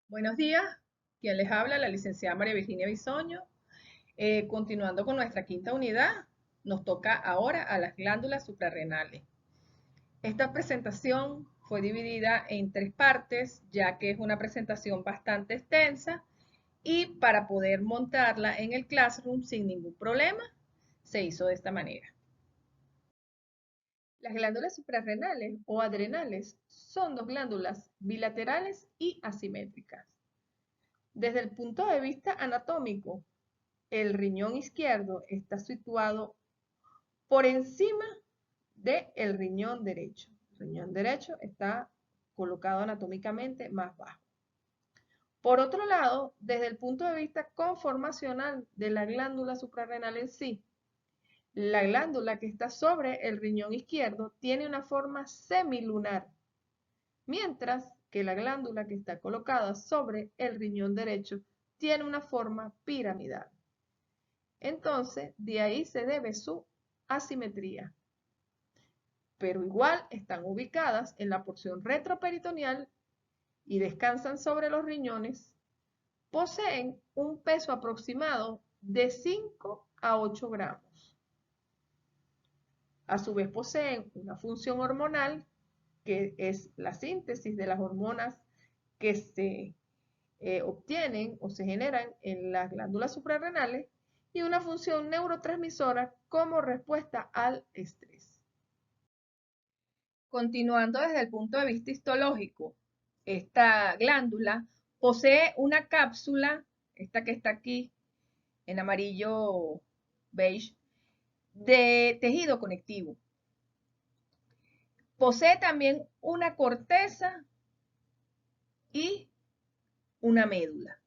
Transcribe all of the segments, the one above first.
Buenos días, quien les habla, la licenciada María Virginia Bisoño. Continuando con nuestra quinta unidad, nos toca ahora a las glándulas suprarrenales. Esta presentación fue dividida en tres partes, ya que es una presentación bastante extensa y para poder montarla en el Classroom sin ningún problema, se hizo de esta manera. Las glándulas suprarrenales o adrenales son dos glándulas bilaterales y asimétricas. Desde el punto de vista anatómico, el riñón izquierdo está situado por encima del riñón derecho. El riñón derecho está colocado anatómicamente más bajo. Por otro lado, desde el punto de vista conformacional de la glándula suprarrenal en sí, la glándula que está sobre el riñón izquierdo tiene una forma semilunar, mientras que la glándula que está colocada sobre el riñón derecho tiene una forma piramidal. Entonces, de ahí se debe su asimetría. Pero igual están ubicadas en la porción retroperitoneal y descansan sobre los riñones. Poseen un peso aproximado de 5 a 8 gramos. A su vez poseen una función hormonal que es la síntesis de las hormonas que se obtienen o se generan en las glándulas suprarrenales y una función neurotransmisora como respuesta al estrés. Continuando desde el punto de vista histológico, esta glándula posee una cápsula, esta que está aquí en amarillo beige, de tejido conectivo. Posee también una corteza y una médula.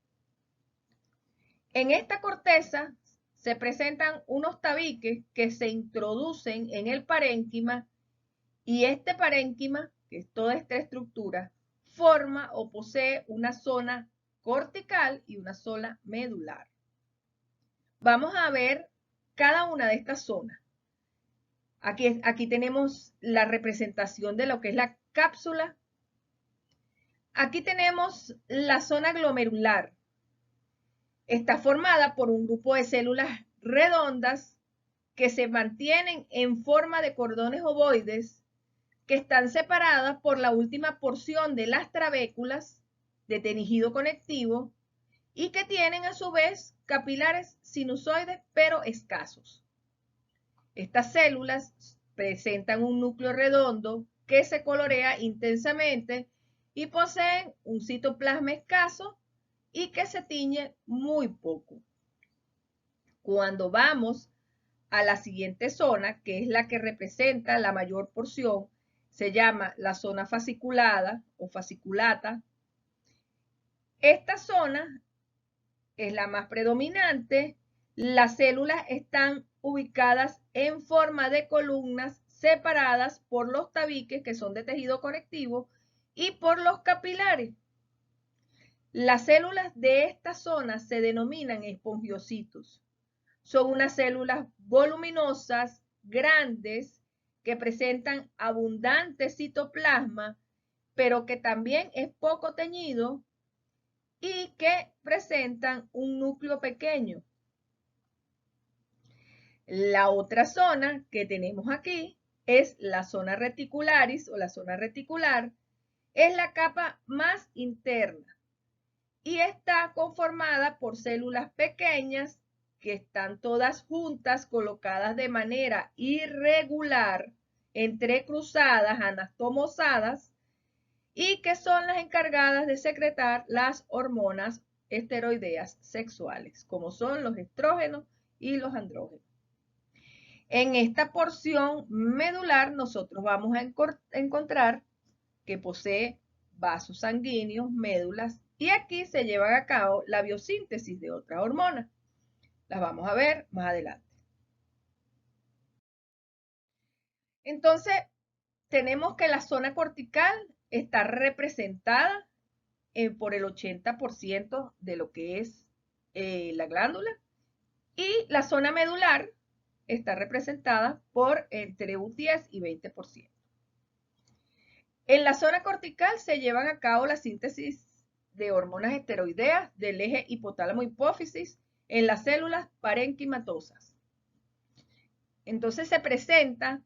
En esta corteza se presentan unos tabiques que se introducen en el parénquima y este parénquima, que es toda esta estructura, forma o posee una zona cortical y una zona medular. Vamos a ver cada una de estas zonas. Aquí tenemos la representación de lo que es la cápsula. Aquí tenemos la zona glomerular. Está formada por un grupo de células redondas que se mantienen en forma de cordones ovoides que están separadas por la última porción de las trabéculas de tejido conectivo y que tienen a su vez capilares sinusoides pero escasos. Estas células presentan un núcleo redondo que se colorea intensamente y poseen un citoplasma escaso y que se tiñe muy poco. Cuando vamos a la siguiente zona, que es la que representa la mayor porción, se llama la zona fasciculada o fasciculata. Esta zona es la más predominante. Las células están ubicadas en forma de columnas separadas por los tabiques, que son de tejido conectivo, y por los capilares. Las células de esta zona se denominan espongiocitos. Son unas células voluminosas, grandes, que presentan abundante citoplasma, pero que también es poco teñido y que presentan un núcleo pequeño. La otra zona que tenemos aquí es la zona reticularis o la zona reticular. Es la capa más interna y está conformada por células pequeñas que están todas juntas, colocadas de manera irregular, entrecruzadas, anastomosadas, y que son las encargadas de secretar las hormonas esteroideas sexuales, como son los estrógenos y los andrógenos. En esta porción medular nosotros vamos a encontrar que posee vasos sanguíneos, médulas, y aquí se lleva a cabo la biosíntesis de otras hormonas. Las vamos a ver más adelante. Entonces, tenemos que la zona cortical está representada por el 80% de lo que es la glándula y la zona medular está representada por entre un 10 y 20%. En la zona cortical se llevan a cabo la síntesis de hormonas esteroideas del eje hipotálamo-hipófisis en las células parenquimatosas. Entonces se presenta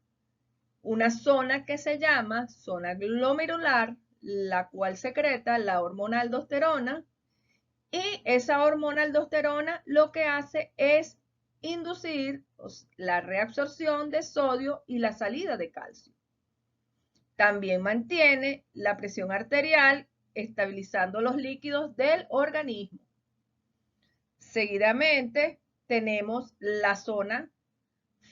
una zona que se llama zona glomerular, la cual secreta la hormona aldosterona, y esa hormona aldosterona lo que hace es inducir la reabsorción de sodio y la salida de calcio. También mantiene la presión arterial, estabilizando los líquidos del organismo. Seguidamente tenemos la zona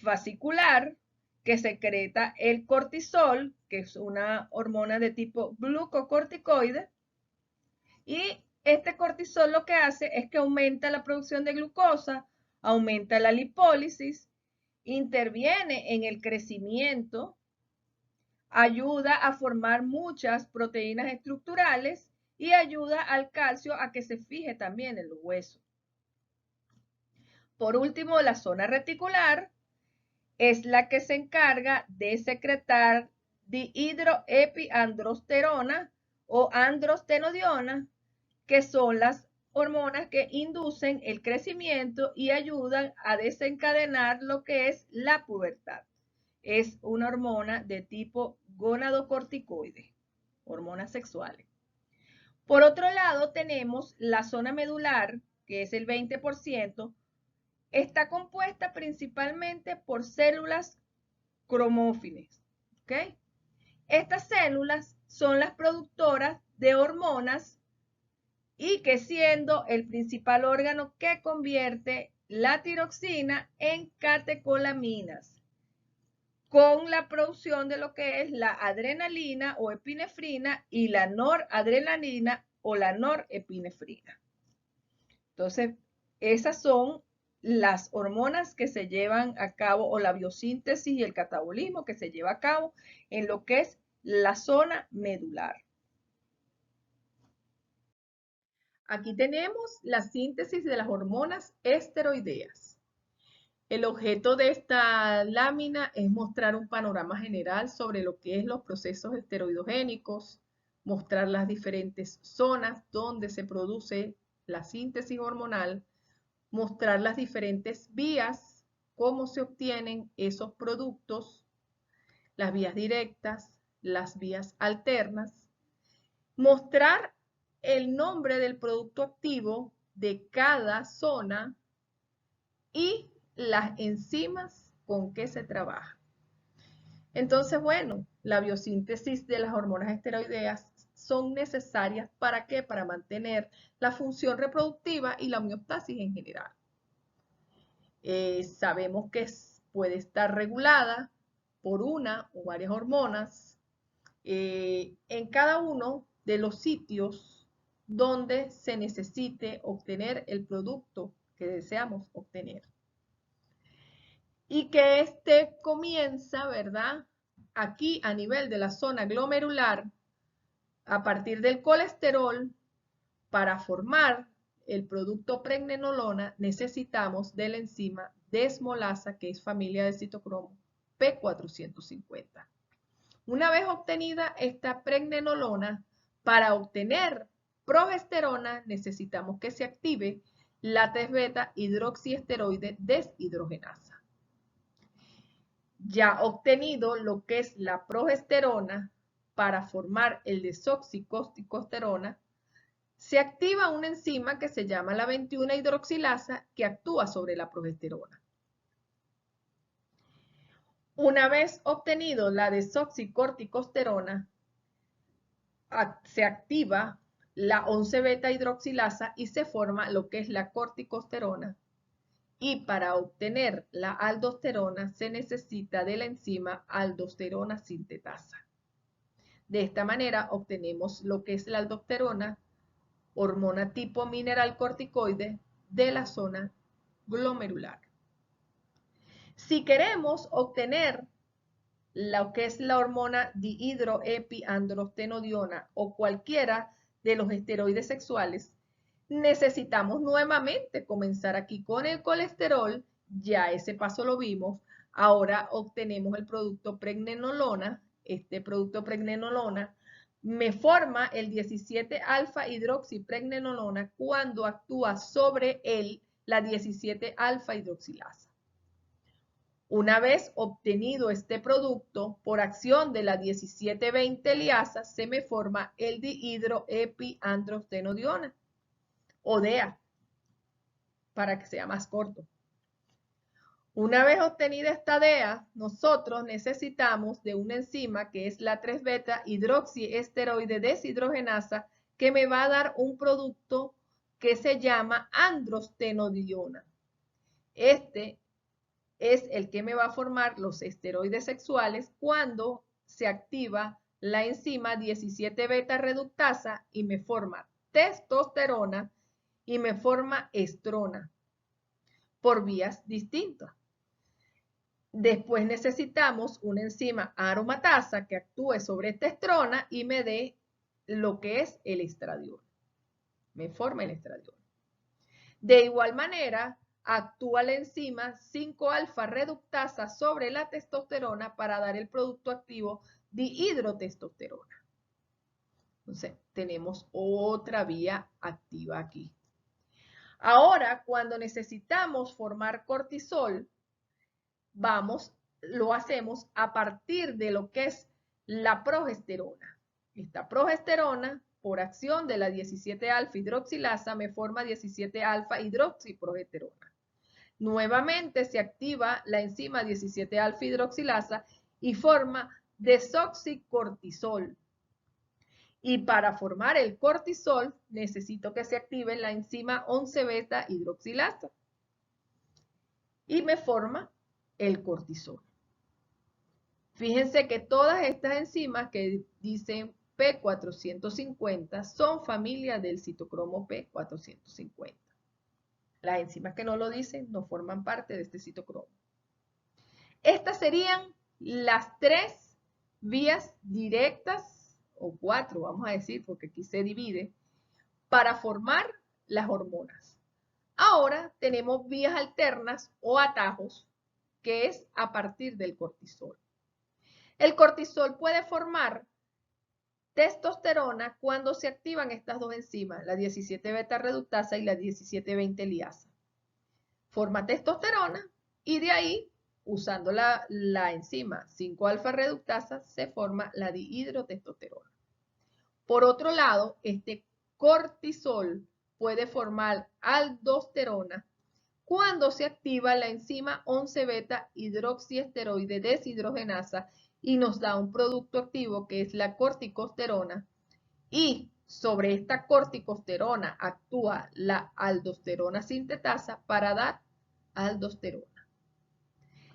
fascicular, que secreta el cortisol, que es una hormona de tipo glucocorticoide, y este cortisol lo que hace es que aumenta la producción de glucosa, aumenta la lipólisis, interviene en el crecimiento, ayuda a formar muchas proteínas estructurales y ayuda al calcio a que se fije también en los huesos. Por último, la zona reticular es la que se encarga de secretar dihidroepiandrosterona o androstenodiona, que son las hormonas que inducen el crecimiento y ayudan a desencadenar lo que es la pubertad. Es una hormona de tipo gonadocorticoide, hormonas sexuales. Por otro lado, tenemos la zona medular, que es el 20%, está compuesta principalmente por células cromófiles, ¿ok? Estas células son las productoras de hormonas y que siendo el principal órgano que convierte la tiroxina en catecolaminas, con la producción de lo que es la adrenalina o epinefrina y la noradrenalina o la norepinefrina. Entonces, esas son las hormonas que se llevan a cabo, o la biosíntesis y el catabolismo que se lleva a cabo en lo que es la zona medular. Aquí tenemos la síntesis de las hormonas esteroideas. El objeto de esta lámina es mostrar un panorama general sobre lo que es los procesos esteroidogénicos, mostrar las diferentes zonas donde se produce la síntesis hormonal, mostrar las diferentes vías, cómo se obtienen esos productos, las vías directas, las vías alternas, mostrar el nombre del producto activo de cada zona y las enzimas con que se trabaja. Entonces, bueno, la biosíntesis de las hormonas esteroideas son necesarias ¿para qué? Para mantener la función reproductiva y la homeostasis en general. Sabemos que puede estar regulada por una o varias hormonas en cada uno de los sitios donde se necesite obtener el producto que deseamos obtener. Y que este comienza, ¿verdad? Aquí a nivel de la zona glomerular, a partir del colesterol, para formar el producto pregnenolona necesitamos de la enzima desmolasa, que es familia de citocromo P450. Una vez obtenida esta pregnenolona, para obtener progesterona necesitamos que se active la beta hidroxiesteroide deshidrogenasa. Ya obtenido lo que es la progesterona, para formar el desoxicosterona, se activa una enzima que se llama la 21 hidroxilasa que actúa sobre la progesterona. Una vez obtenido la desoxicorticosterona, se activa la 11 beta hidroxilasa y se forma lo que es la corticosterona. Y para obtener la aldosterona se necesita de la enzima aldosterona sintetasa. De esta manera obtenemos lo que es la aldosterona, hormona tipo mineral corticoide de la zona glomerular. Si queremos obtener lo que es la hormona dihidroepiandrostenodiona o cualquiera de los esteroides sexuales, necesitamos nuevamente comenzar aquí con el colesterol. Ya ese paso lo vimos. Ahora obtenemos el producto pregnenolona. Este producto pregnenolona me forma el 17-alfa hidroxipregnenolona cuando actúa sobre la 17-alfa hidroxilasa. Una vez obtenido este producto, por acción de la 17-20 liasa, se me forma el dihidroepiandrostenodiona, o DEA, para que sea más corto. Una vez obtenida esta DEA, nosotros necesitamos de una enzima que es la 3-beta hidroxiesteroide deshidrogenasa, que me va a dar un producto que se llama androstenodiona. Este es el que me va a formar los esteroides sexuales cuando se activa la enzima 17-beta reductasa y me forma testosterona y me forma estrona por vías distintas. Después necesitamos una enzima aromatasa que actúe sobre esta estrona y me dé lo que es el estradiol. Me forma el estradiol. De igual manera, actúa la enzima 5-alfa reductasa sobre la testosterona para dar el producto activo dihidrotestosterona. Entonces, tenemos otra vía activa aquí. Ahora, cuando necesitamos formar cortisol, lo hacemos a partir de lo que es la progesterona. Esta progesterona, por acción de la 17-alfa hidroxilasa, me forma 17-alfa hidroxiprogesterona. Nuevamente se activa la enzima 17-alfa hidroxilasa y forma desoxicortisol. Y para formar el cortisol, necesito que se active la enzima 11-beta hidroxilasa. Y me forma el cortisol. Fíjense que todas estas enzimas que dicen P450 son familia del citocromo P450. Las enzimas que no lo dicen no forman parte de este citocromo. Estas serían las 3 vías directas, o 4 vamos a decir, porque aquí se divide, para formar las hormonas. Ahora tenemos vías alternas o atajos, que es a partir del cortisol. El cortisol puede formar testosterona cuando se activan estas dos enzimas, la 17-beta reductasa y la 17-20 liasa. Forma testosterona y de ahí, usando la enzima 5-alfa reductasa, se forma la dihidrotestosterona. Por otro lado, este cortisol puede formar aldosterona cuando se activa la enzima 11-beta hidroxiesteroide deshidrogenasa y nos da un producto activo que es la corticosterona, y sobre esta corticosterona actúa la aldosterona sintetasa para dar aldosterona.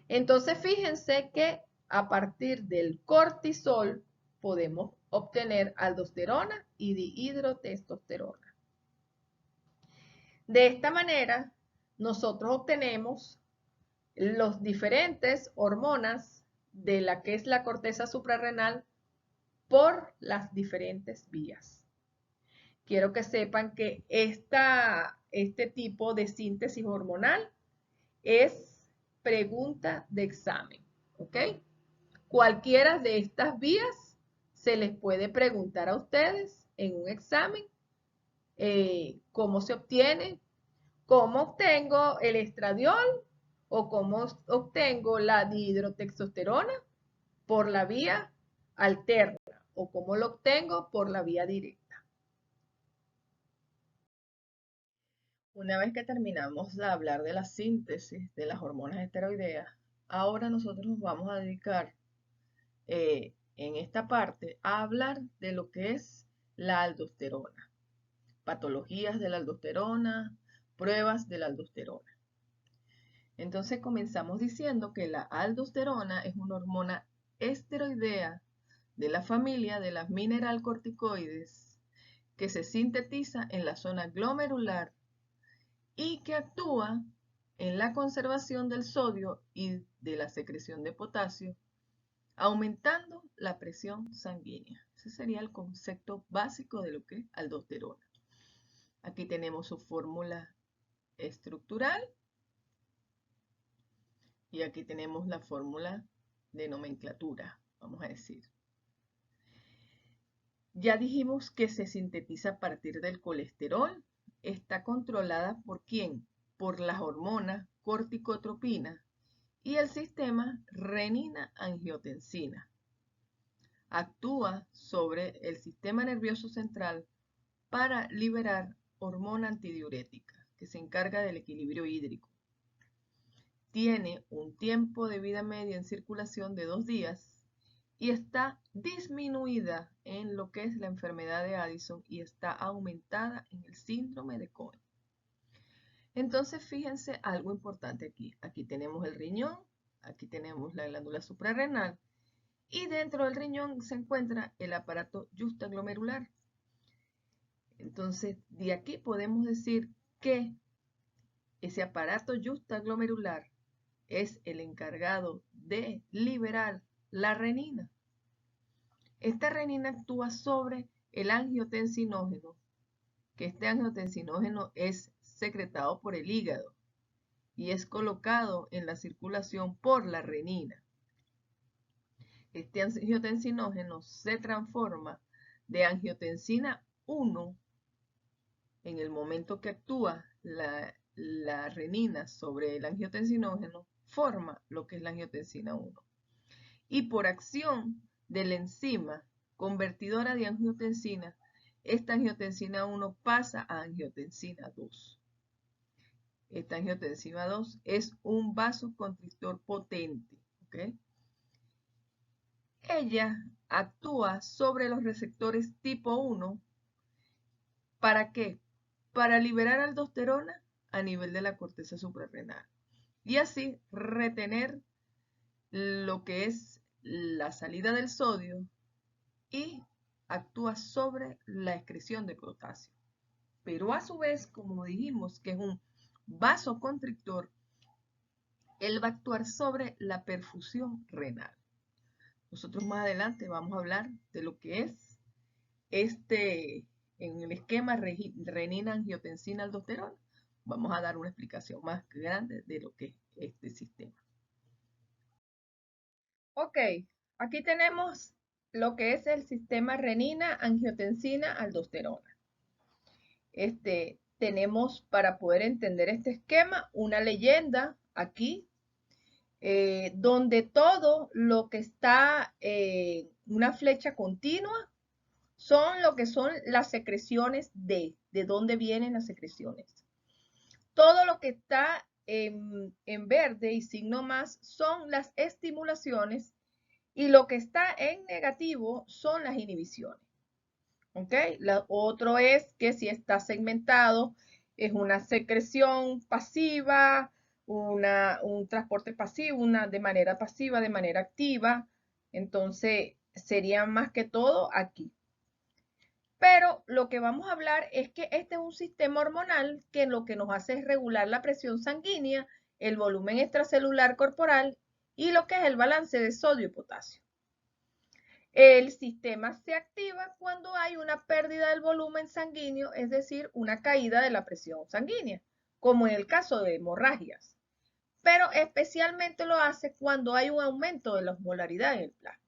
Entonces fíjense que a partir del cortisol podemos obtener aldosterona y dihidrotestosterona. De esta manera, nosotros obtenemos los diferentes hormonas de la que es la corteza suprarrenal por las diferentes vías. Quiero que sepan que este tipo de síntesis hormonal es pregunta de examen, ¿ok? Cualquiera de estas vías se les puede preguntar a ustedes en un examen cómo se obtiene, cómo obtengo el estradiol o cómo obtengo la dihidrotestosterona por la vía alterna o cómo lo obtengo por la vía directa. Una vez que terminamos de hablar de la síntesis de las hormonas esteroideas, ahora nosotros nos vamos a dedicar en esta parte a hablar de lo que es la aldosterona, patologías de la aldosterona, pruebas de la aldosterona. Entonces comenzamos diciendo que la aldosterona es una hormona esteroidea de la familia de las mineralcorticoides que se sintetiza en la zona glomerular y que actúa en la conservación del sodio y de la secreción de potasio, aumentando la presión sanguínea. Ese sería el concepto básico de lo que es aldosterona. Aquí tenemos su fórmula estructural y aquí tenemos la fórmula de nomenclatura, vamos a decir. Ya dijimos que se sintetiza a partir del colesterol. Está controlada ¿por quién? Por las hormonas corticotropina y el sistema renina-angiotensina. Actúa sobre el sistema nervioso central para liberar hormona antidiurética, que se encarga del equilibrio hídrico. Tiene un tiempo de vida media en circulación de 2 días y está disminuida en lo que es la enfermedad de Addison y está aumentada en el síndrome de Cohen. Entonces, fíjense algo importante aquí. Aquí tenemos el riñón, aquí tenemos la glándula suprarrenal y dentro del riñón se encuentra el aparato justaglomerular. Entonces, de aquí podemos decir que ese aparato justaglomerular es el encargado de liberar la renina. Esta renina actúa sobre el angiotensinógeno, que este angiotensinógeno es secretado por el hígado y es colocado en la circulación por la renina. Este angiotensinógeno se transforma de angiotensina 1 en el momento que actúa la renina sobre el angiotensinógeno, forma lo que es la angiotensina 1. Y por acción de la enzima convertidora de angiotensina, esta angiotensina 1 pasa a angiotensina 2. Esta angiotensina 2 es un vasoconstrictor potente, ¿ok? Ella actúa sobre los receptores tipo 1. ¿Para qué? Para liberar aldosterona a nivel de la corteza suprarrenal y así retener lo que es la salida del sodio y actúa sobre la excreción de potasio. Pero a su vez, como dijimos que es un vasoconstrictor, él va a actuar sobre la perfusión renal. Nosotros más adelante vamos a hablar de lo que es en el esquema renina-angiotensina-aldosterona. Vamos a dar una explicación más grande de lo que es este sistema. Ok, aquí tenemos lo que es el sistema renina-angiotensina-aldosterona. Tenemos para poder entender este esquema una leyenda aquí, donde todo lo que está una flecha continua son lo que son las secreciones de dónde vienen las secreciones. Todo lo que está en verde y signo más son las estimulaciones y lo que está en negativo son las inhibiciones. ¿Ok? Otro es que si está segmentado es una secreción pasiva, un transporte pasivo, una de manera pasiva, de manera activa. Entonces sería más que todo aquí. Pero lo que vamos a hablar es que este es un sistema hormonal que lo que nos hace es regular la presión sanguínea, el volumen extracelular corporal y lo que es el balance de sodio y potasio. El sistema se activa cuando hay una pérdida del volumen sanguíneo, es decir, una caída de la presión sanguínea, como en el caso de hemorragias. Pero especialmente lo hace cuando hay un aumento de la osmolaridad en el plasma.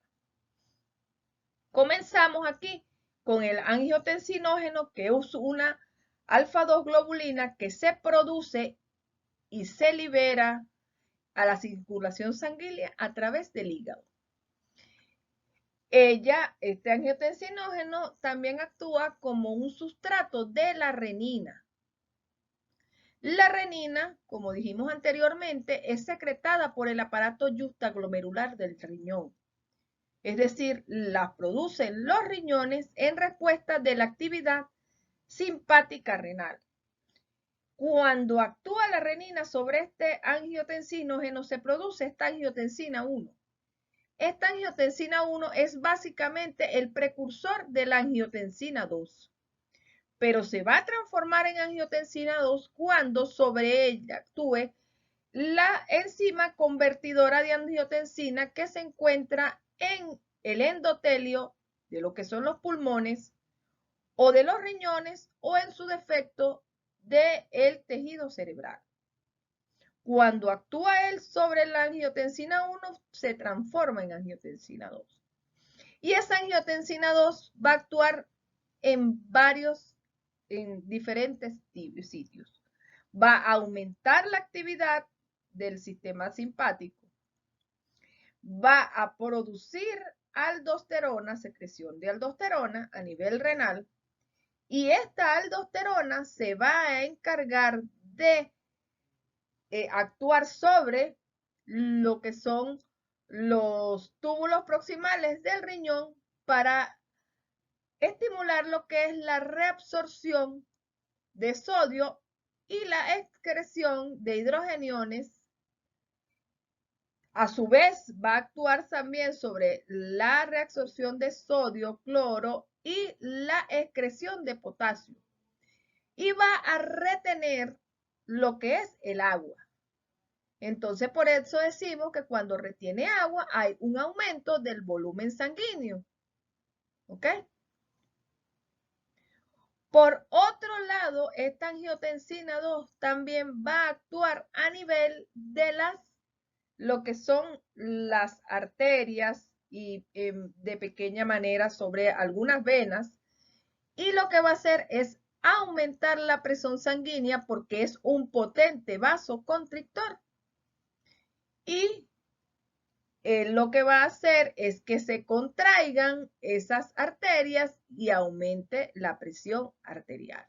Comenzamos aquí con el angiotensinógeno, que es una alfa-2 globulina que se produce y se libera a la circulación sanguínea a través del hígado. Este angiotensinógeno también actúa como un sustrato de la renina. La renina, como dijimos anteriormente, es secretada por el aparato justaglomerular del riñón. Es decir, la producen los riñones en respuesta de la actividad simpática renal. Cuando actúa la renina sobre este angiotensinógeno, se produce esta angiotensina 1. Esta angiotensina 1 es básicamente el precursor de la angiotensina 2, pero se va a transformar en angiotensina 2 cuando sobre ella actúe la enzima convertidora de angiotensina que se encuentra en el endotelio de lo que son los pulmones o de los riñones o en su defecto del tejido cerebral. Cuando actúa él sobre la angiotensina 1, se transforma en angiotensina 2. Y esa angiotensina 2 va a actuar en diferentes sitios. Va a aumentar la actividad del sistema simpático. Va a producir aldosterona, secreción de aldosterona a nivel renal. Y esta aldosterona se va a encargar de actuar sobre lo que son los túbulos proximales del riñón para estimular lo que es la reabsorción de sodio y la excreción de hidrogeniones. A su vez, va a actuar también sobre la reabsorción de sodio, cloro y la excreción de potasio. Y va a retener lo que es el agua. Entonces, por eso decimos que cuando retiene agua hay un aumento del volumen sanguíneo. ¿Ok? Por otro lado, esta angiotensina 2 también va a actuar a nivel de lo que son las arterias y de pequeña manera sobre algunas venas. Y lo que va a hacer es aumentar la presión sanguínea porque es un potente vasoconstrictor. Y lo que va a hacer es que se contraigan esas arterias y aumente la presión arterial.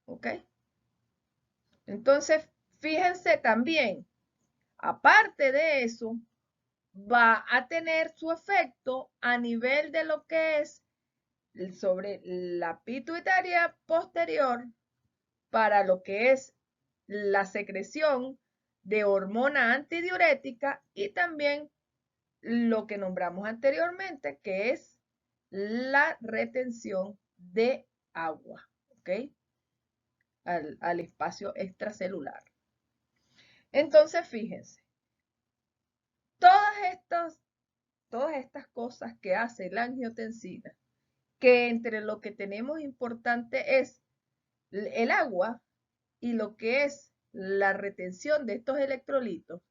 ¿Ok? Entonces, fíjense también, aparte de eso, va a tener su efecto a nivel de lo que es sobre la pituitaria posterior para lo que es la secreción de hormona antidiurética y también lo que nombramos anteriormente, que es la retención de agua, ¿ok? Al espacio extracelular. Entonces, fíjense, todas estas cosas que hace la angiotensina, que entre lo que tenemos importante es el agua y lo que es la retención de estos electrolitos,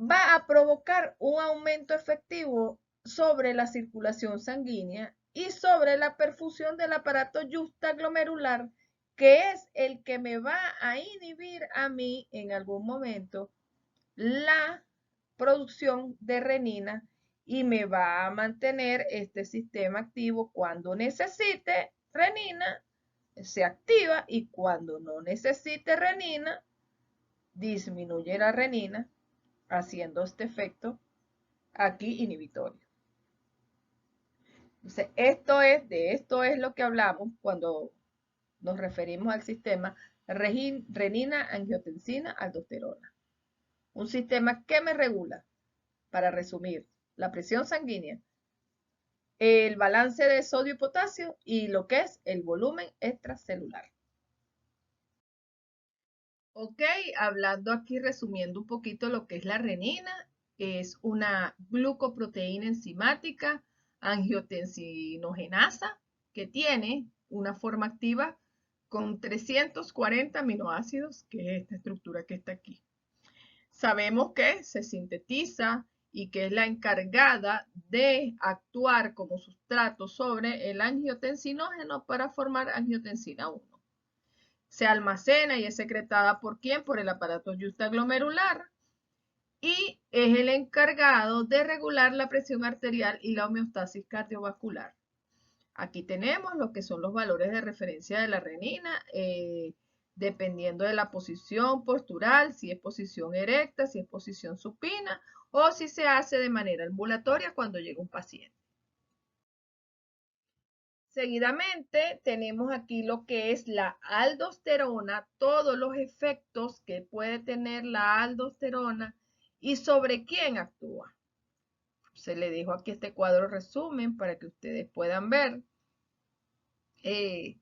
va a provocar un aumento efectivo sobre la circulación sanguínea y sobre la perfusión del aparato justaglomerular, que es el que me va a inhibir a mí en algún momento la producción de renina y me va a mantener este sistema activo. Cuando necesite renina, se activa, y cuando no necesite renina, disminuye la renina, haciendo este efecto aquí inhibitorio. Entonces, de esto es lo que hablamos cuando nos referimos al sistema renina, angiotensina, aldosterona. Un sistema que me regula, para resumir, la presión sanguínea, el balance de sodio y potasio y lo que es el volumen extracelular. Ok, hablando aquí, resumiendo un poquito lo que es la renina, es una glucoproteína enzimática angiotensinogenasa que tiene una forma activa con 340 aminoácidos, que es esta estructura que está aquí. Sabemos que se sintetiza y que es la encargada de actuar como sustrato sobre el angiotensinógeno para formar angiotensina 1. Se almacena y es secretada ¿por quién? Por el aparato justaglomerular, y es el encargado de regular la presión arterial y la homeostasis cardiovascular. Aquí tenemos lo que son los valores de referencia de la renina, dependiendo de la posición postural, si es posición erecta, si es posición supina o si se hace de manera ambulatoria cuando llega un paciente. Seguidamente tenemos aquí lo que es la aldosterona, todos los efectos que puede tener la aldosterona y sobre quién actúa. Se le dejo aquí este cuadro resumen para que ustedes puedan ver que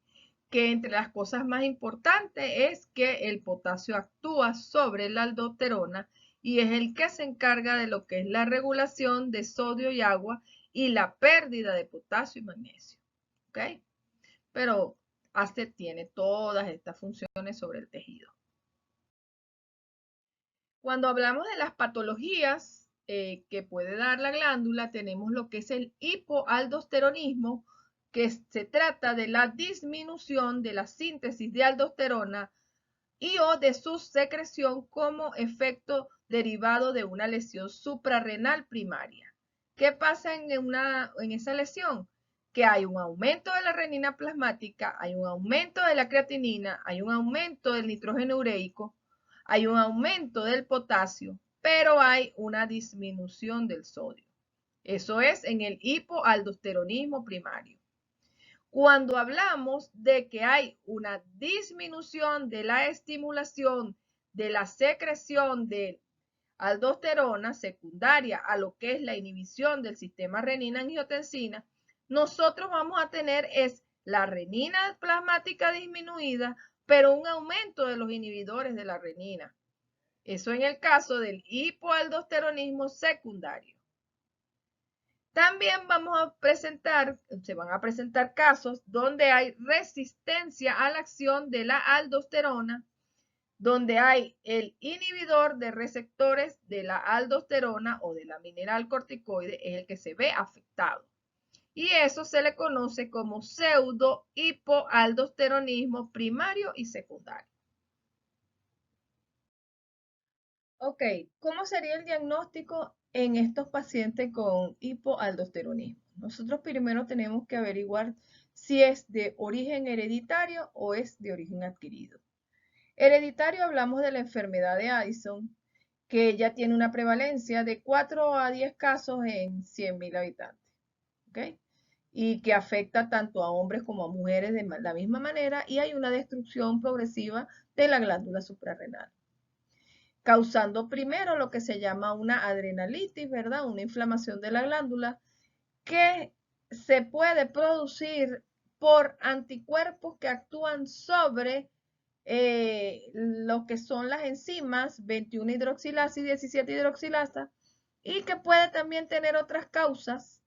entre las cosas más importantes es que el potasio actúa sobre la aldosterona y es el que se encarga de lo que es la regulación de sodio y agua y la pérdida de potasio y magnesio. ¿Ok? Pero tiene todas estas funciones sobre el tejido. Cuando hablamos de las patologías que puede dar la glándula, tenemos lo que es el hipoaldosteronismo, que se trata de la disminución de la síntesis de aldosterona y o de su secreción como efecto derivado de una lesión suprarrenal primaria. ¿Qué pasa en esa lesión? Que hay un aumento de la renina plasmática, hay un aumento de la creatinina, hay un aumento del nitrógeno ureico, hay un aumento del potasio, pero hay una disminución del sodio. Eso es en el hipoaldosteronismo primario. Cuando hablamos de que hay una disminución de la estimulación de la secreción de aldosterona secundaria a lo que es la inhibición del sistema renina-angiotensina, nosotros vamos a tener es la renina plasmática disminuida, pero un aumento de los inhibidores de la renina. Eso en el caso del hipoaldosteronismo secundario. También se van a presentar casos donde hay resistencia a la acción de la aldosterona, donde hay el inhibidor de receptores de la aldosterona o de la mineralcorticoide, es el que se ve afectado. Y eso se le conoce como pseudo hipoaldosteronismo primario y secundario. Ok, ¿cómo sería el diagnóstico en estos pacientes con hipoaldosteronismo? Nosotros primero tenemos que averiguar si es de origen hereditario o es de origen adquirido. Hereditario hablamos de la enfermedad de Addison, que ya tiene una prevalencia de 4 a 10 casos en 100.000 habitantes. ¿Ok? Y que afecta tanto a hombres como a mujeres de la misma manera y hay una destrucción progresiva de la glándula suprarrenal, causando primero lo que se llama una adrenalitis, ¿verdad? Una inflamación de la glándula que se puede producir por anticuerpos que actúan sobre lo que son las enzimas 21 hidroxilasa y 17 hidroxilasa y que puede también tener otras causas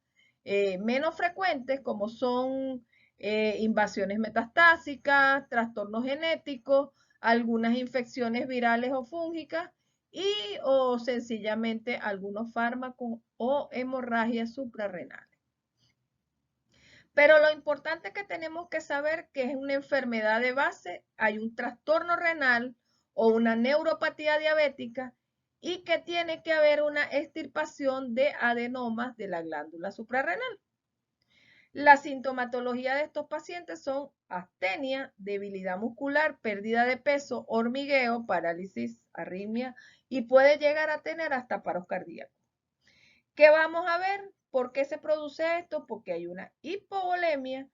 menos frecuentes como son invasiones metastásicas, trastornos genéticos, algunas infecciones virales o fúngicas y o sencillamente algunos fármacos o hemorragias suprarrenales. Pero lo importante que tenemos que saber que es una enfermedad de base, hay un trastorno renal o una neuropatía diabética y que tiene que haber una extirpación de adenomas de la glándula suprarrenal. La sintomatología de estos pacientes son astenia, debilidad muscular, pérdida de peso, hormigueo, parálisis, arritmia y puede llegar a tener hasta paros cardíacos. ¿Qué vamos a ver? ¿Por qué se produce esto? Porque hay una hipovolemia,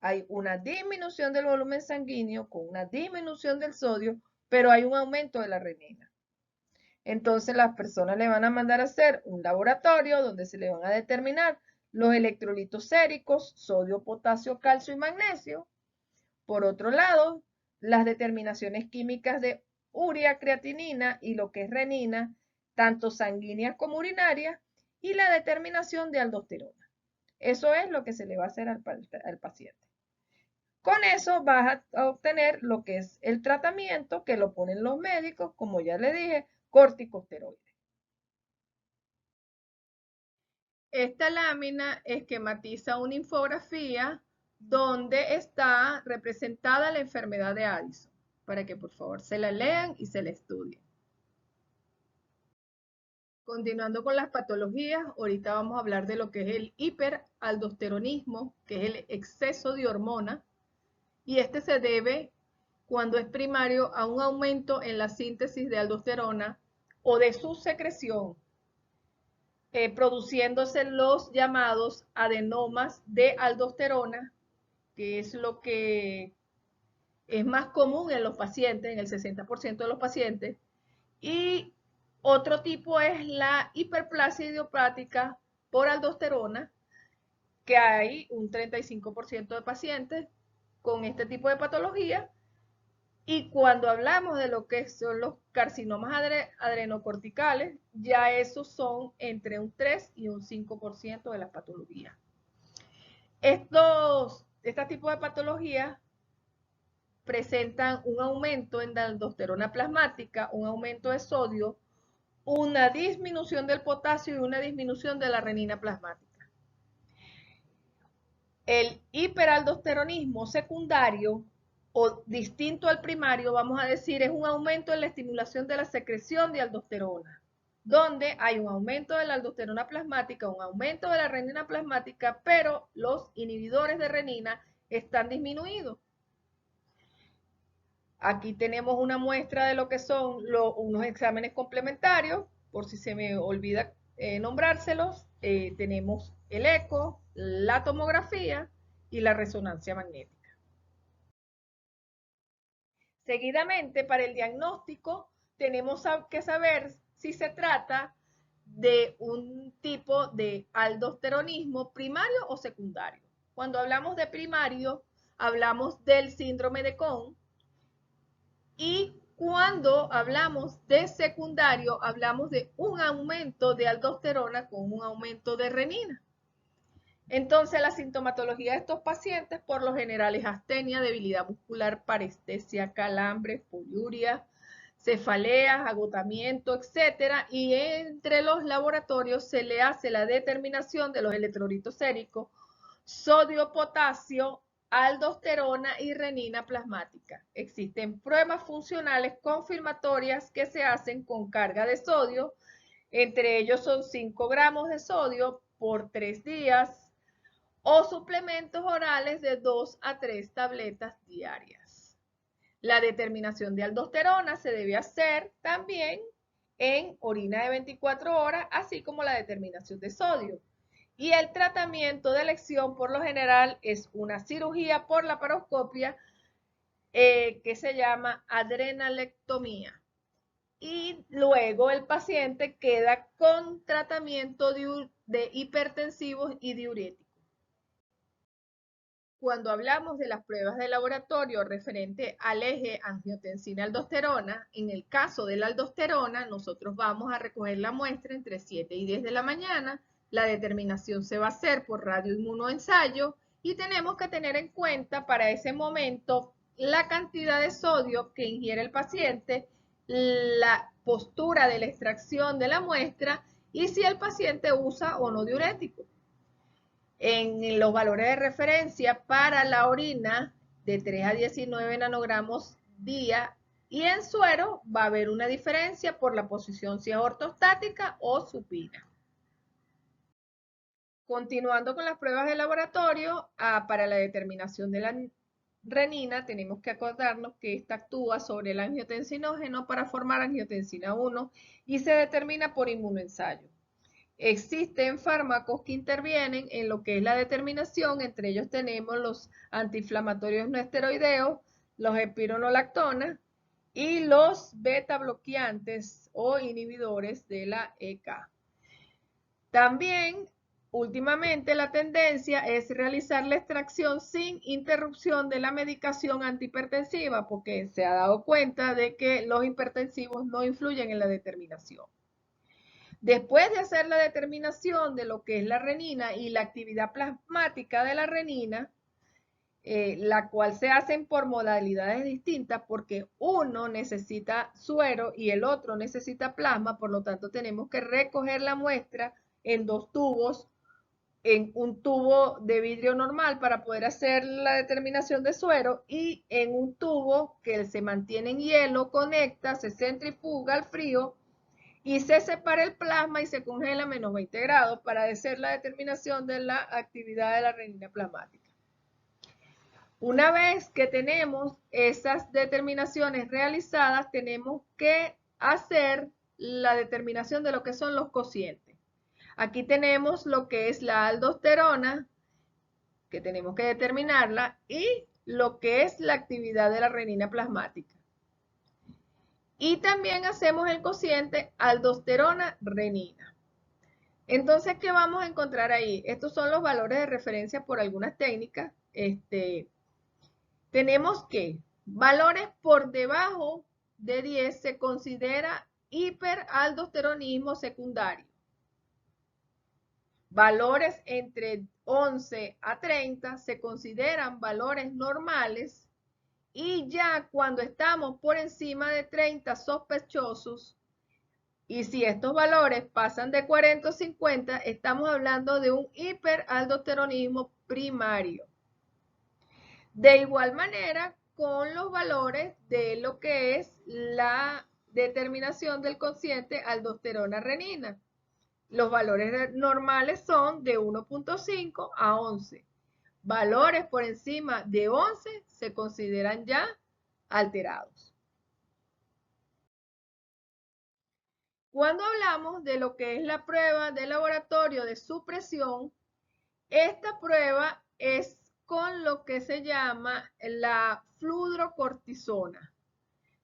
hay una disminución del volumen sanguíneo con una disminución del sodio, pero hay un aumento de la renina. Entonces las personas le van a mandar a hacer un laboratorio donde se le van a determinar los electrolitos séricos, sodio, potasio, calcio y magnesio. Por otro lado, las determinaciones químicas de urea, creatinina y lo que es renina, tanto sanguíneas como urinarias, y la determinación de aldosterona. Eso es lo que se le va a hacer al paciente. Con eso vas a obtener lo que es el tratamiento que lo ponen los médicos, como ya le dije, corticosteroides. Esta lámina esquematiza una infografía donde está representada la enfermedad de Addison, para que por favor se la lean y se la estudien. Continuando con las patologías, ahorita vamos a hablar de lo que es el hiperaldosteronismo, que es el exceso de hormona, y este se debe, cuando es primario, a un aumento en la síntesis de aldosterona o de su secreción, produciéndose los llamados adenomas de aldosterona, que es lo que es más común en los pacientes, en el 60% de los pacientes, y otro tipo es la hiperplasia idiopática por aldosterona, que hay un 35% de pacientes con este tipo de patología. Y cuando hablamos de lo que son los carcinomas adrenocorticales, ya esos son entre un 3 y un 5% de las patologías. Este tipo de patologías presentan un aumento en la aldosterona plasmática, un aumento de sodio, una disminución del potasio y una disminución de la renina plasmática. El hiperaldosteronismo secundario o distinto al primario, vamos a decir, es un aumento en la estimulación de la secreción de aldosterona, donde hay un aumento de la aldosterona plasmática, un aumento de la renina plasmática, pero los inhibidores de renina están disminuidos. Aquí tenemos una muestra de lo que son unos exámenes complementarios, por si se me olvida nombrárselos. Tenemos el eco, la tomografía y la resonancia magnética. Seguidamente, para el diagnóstico, tenemos que saber si se trata de un tipo de aldosteronismo primario o secundario. Cuando hablamos de primario, hablamos del síndrome de Cohn, y cuando hablamos de secundario, hablamos de un aumento de aldosterona con un aumento de renina. Entonces, la sintomatología de estos pacientes por lo general es astenia, debilidad muscular, parestesia, calambres, poliuria, cefaleas, agotamiento, etc. Y entre los laboratorios se le hace la determinación de los electrolitos séricos, sodio, potasio, aldosterona y renina plasmática. Existen pruebas funcionales confirmatorias que se hacen con carga de sodio. Entre ellos son 5 gramos de sodio por 3 días o suplementos orales de 2 a 3 tabletas diarias. La determinación de aldosterona se debe hacer también en orina de 24 horas, así como la determinación de sodio. Y el tratamiento de elección por lo general es una cirugía por laparoscopia que se llama adrenalectomía. Y luego el paciente queda con tratamiento de hipertensivos y diuréticos. Cuando hablamos de las pruebas de laboratorio referente al eje angiotensina-aldosterona, en el caso de la aldosterona, nosotros vamos a recoger la muestra entre 7 y 10 de la mañana. La determinación se va a hacer por radioinmunoensayo y tenemos que tener en cuenta para ese momento la cantidad de sodio que ingiere el paciente, la postura de la extracción de la muestra y si el paciente usa o no diurético. En los valores de referencia para la orina de 3 a 19 nanogramos día y en suero va a haber una diferencia por la posición si es ortostática o supina. Continuando con las pruebas de laboratorio, para la determinación de la renina tenemos que acordarnos que esta actúa sobre el angiotensinógeno para formar angiotensina 1 y se determina por inmunoensayo. Existen fármacos que intervienen en lo que es la determinación, entre ellos tenemos los antiinflamatorios no esteroideos, los espironolactonas y los beta bloqueantes o inhibidores de la EK. También, últimamente, la tendencia es realizar la extracción sin interrupción de la medicación antihipertensiva, porque se ha dado cuenta de que los hipertensivos no influyen en la determinación. Después de hacer la determinación de lo que es la renina y la actividad plasmática de la renina, la cual se hacen por modalidades distintas porque uno necesita suero y el otro necesita plasma, por lo tanto tenemos que recoger la muestra en 2 tubos, en un tubo de vidrio normal para poder hacer la determinación de suero y en un tubo que se mantiene en hielo, conecta, se centrifuga al frío y se separa el plasma y se congela a menos 20 grados para hacer la determinación de la actividad de la renina plasmática. Una vez que tenemos esas determinaciones realizadas, tenemos que hacer la determinación de lo que son los cocientes. Aquí tenemos lo que es la aldosterona, que tenemos que determinarla, y lo que es la actividad de la renina plasmática. Y también hacemos el cociente aldosterona-renina. Entonces, ¿qué vamos a encontrar ahí? Estos son los valores de referencia por algunas técnicas. Tenemos que valores por debajo de 10 se considera hiperaldosteronismo secundario. Valores entre 11 a 30 se consideran valores normales. Y ya cuando estamos por encima de 30 sospechosos, Y si estos valores pasan de 40 o 50, estamos hablando de un hiperaldosteronismo primario. De igual manera, con los valores de lo que es la determinación del cociente aldosterona-renina. Los valores normales son de 1.5 a 11. Valores por encima de 11 se consideran ya alterados. Cuando hablamos de lo que es la prueba de laboratorio de supresión, esta prueba es con lo que se llama la fludrocortisona.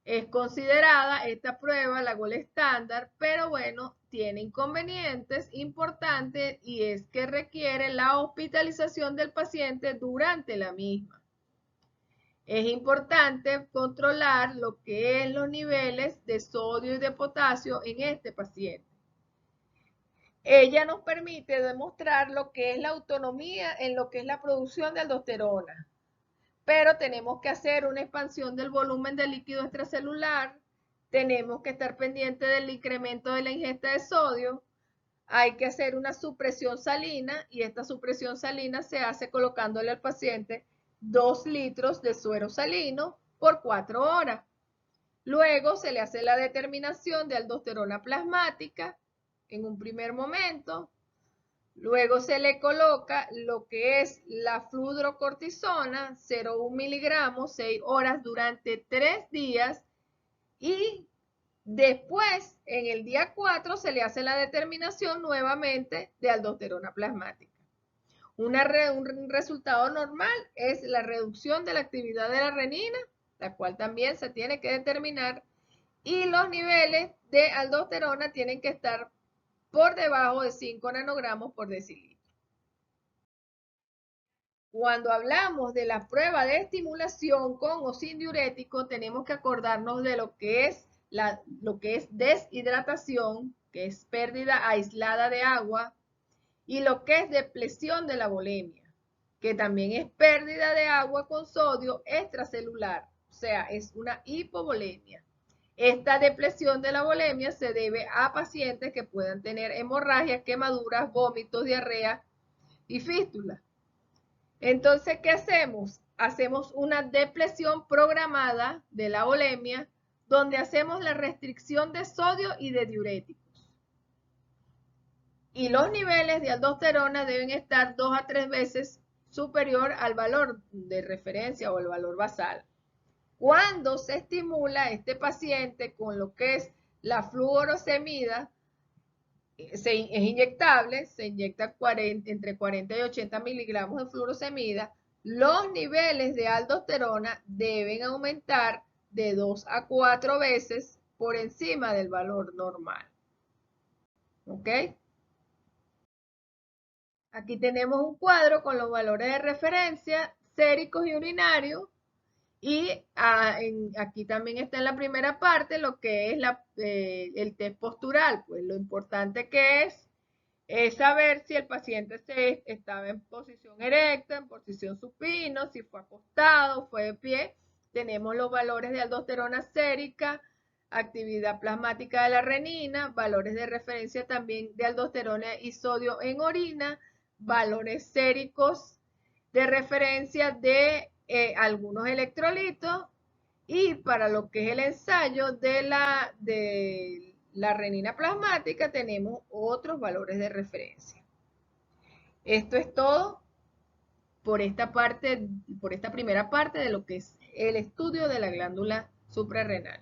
Es considerada esta prueba la gold estándar, pero bueno, tiene inconvenientes importantes y es que requiere la hospitalización del paciente durante la misma. Es importante controlar lo que es los niveles de sodio y de potasio en este paciente. Ella nos permite demostrar lo que es la autonomía en lo que es la producción de aldosterona. Pero tenemos que hacer una expansión del volumen de líquido extracelular, tenemos que estar pendientes del incremento de la ingesta de sodio, hay que hacer una supresión salina y esta supresión salina se hace colocándole al paciente 2 litros de suero salino por 4 horas. Luego se le hace la determinación de aldosterona plasmática en un primer momento. Luego se le coloca lo que es la fludrocortisona, 0,1 miligramos, 6 horas durante 3 días. Y después, en el día 4, se le hace la determinación nuevamente de aldosterona plasmática. Un resultado normal es la reducción de la actividad de la renina, la cual también se tiene que determinar, y los niveles de aldosterona tienen que estar por debajo de 5 nanogramos por decilitro. Cuando hablamos de la prueba de estimulación con o sin diurético, tenemos que acordarnos de lo que es deshidratación, que es pérdida aislada de agua, y lo que es depresión de la volemia, que también es pérdida de agua con sodio extracelular, o sea, es una hipovolemia. Esta depresión de la volemia se debe a pacientes que puedan tener hemorragias, quemaduras, vómitos, diarrea y fístula. Entonces, ¿qué hacemos? Hacemos una depresión programada de la volemia, donde hacemos la restricción de sodio y de diuréticos. Y los niveles de aldosterona deben estar 2 a 3 veces superior al valor de referencia o el valor basal. Cuando se estimula este paciente con lo que es la fluorosemida, es inyectable, se inyecta entre 40 y 80 miligramos de fluorosemida, los niveles de aldosterona deben aumentar de 2 a 4 veces por encima del valor normal. ¿Ok? Aquí tenemos un cuadro con los valores de referencia séricos y urinarios. Y aquí también está en la primera parte lo que es el test postural. Pues lo importante que es saber si el paciente estaba en posición erecta, en posición supino, si fue acostado, fue de pie. Tenemos los valores de aldosterona sérica, actividad plasmática de la renina, valores de referencia también de aldosterona y sodio en orina, valores séricos de referencia de algunos electrolitos, y para lo que es el ensayo de la renina plasmática tenemos otros valores de referencia. Esto es todo por esta primera parte de lo que es el estudio de la glándula suprarrenal.